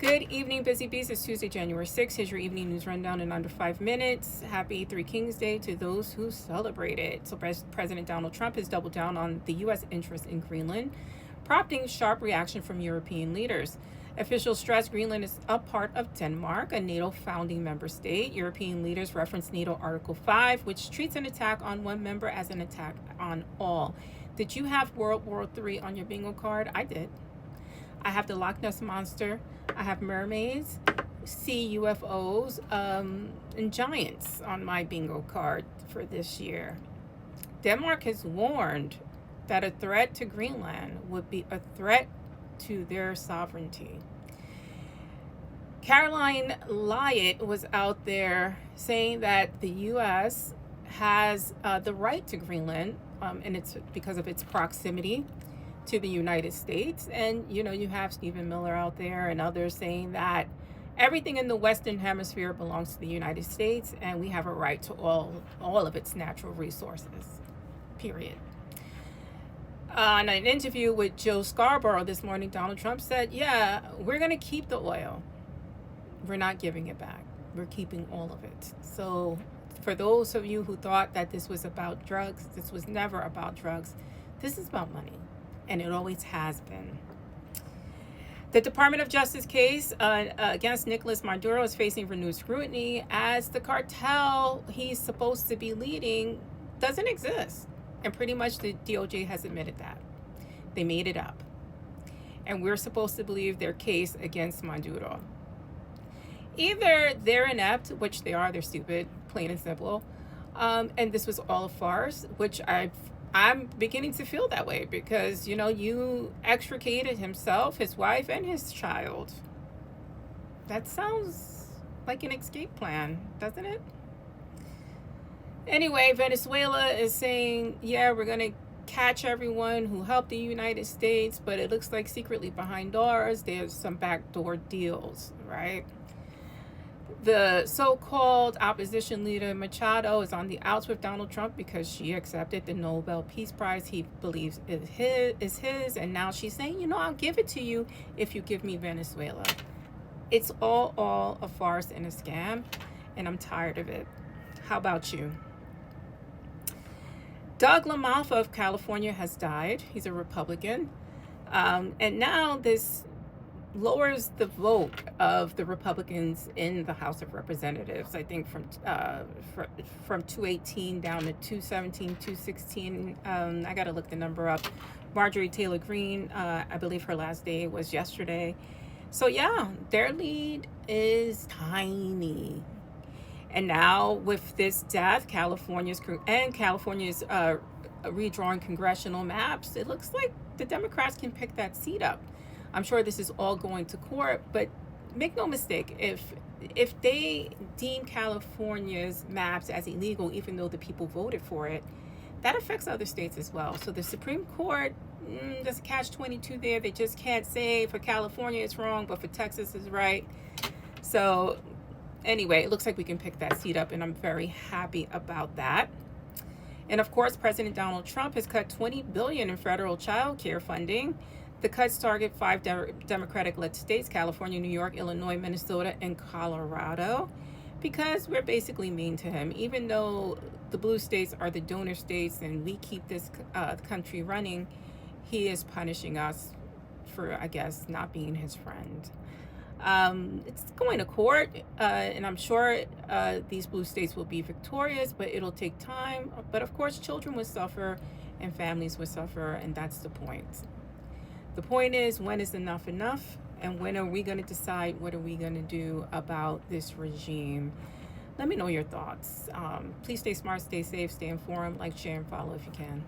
Good evening, Busy Bees. It's Tuesday, January 6th. Here's your evening news rundown in under 5 minutes. Happy Three Kings Day to those who celebrate it. So President Donald Trump has doubled down on the U.S. interest in Greenland, prompting sharp reaction from European leaders. Officials stress Greenland is a part of Denmark, a NATO founding member state. European leaders reference NATO Article 5, which treats an attack on one member as an attack on all. Did you have World War III on your bingo card? I did. I have the Loch Ness Monster. I have mermaids, sea UFOs, and giants on my bingo card for this year. Denmark has warned that a threat to Greenland would be a threat to their sovereignty. Caroline Lyatt was out there saying that the U.S. has the right to Greenland, and it's because of its proximity to the United States. And you have Stephen Miller out there and others saying that everything in the Western Hemisphere belongs to the United States and we have a right to all of its natural resources, period. On an interview with Joe Scarborough this morning, Donald Trump said, yeah, we're going to keep the oil. We're not giving it back. We're keeping all of it. So for those of you who thought that this was about drugs, this was never about drugs. This is about money. And it always has been. The Department of Justice case against Nicolás Maduro is facing renewed scrutiny as the cartel he's supposed to be leading doesn't exist. And pretty much the DOJ has admitted that. They made it up. And we're supposed to believe their case against Maduro. Either they're inept, which they are, they're stupid, plain and simple, and this was all a farce, which I'm beginning to feel that way because, you extricated himself, his wife, and his child. That sounds like an escape plan, doesn't it? Anyway, Venezuela is saying, yeah, we're going to catch everyone who helped the United States, but it looks like secretly behind doors, there's some backdoor deals, right? The so-called opposition leader Machado is on the outs with Donald Trump because she accepted the Nobel Peace Prize he believes is his, and now she's saying, I'll give it to you if you give me Venezuela. It's all a farce and a scam, and I'm tired of it. How about you? Doug LaMalfa of California has died. He's a Republican, and now this lowers the vote of the Republicans in the House of Representatives, I think from 218 down to 217, 216. I got to look the number up. Marjorie Taylor Greene, I believe her last day was yesterday. So yeah, their lead is tiny. And now with this death, California's redrawing congressional maps, it looks like the Democrats can pick that seat up. I'm sure this is all going to court, but make no mistake, if they deem California's maps as illegal, even though the people voted for it, that affects other states as well. So the Supreme Court, there's a catch-22 there. They just can't say for California it's wrong, but for Texas is right. So anyway, it looks like we can pick that seat up, and I'm very happy about that. And of course, President Donald Trump has cut $20 billion in federal childcare funding. The cuts target 5 Democratic-led states, California, New York, Illinois, Minnesota, and Colorado, because we're basically mean to him. Even though the blue states are the donor states and we keep this country running, he is punishing us for, I guess, not being his friend. It's going to court, and I'm sure these blue states will be victorious, but it'll take time. But of course, children will suffer and families will suffer, and that's the point. The point is, when is enough enough? And when are we going to decide what are we going to do about this regime? Let me know your thoughts. Please stay smart, stay safe, stay informed, like, share, and follow if you can.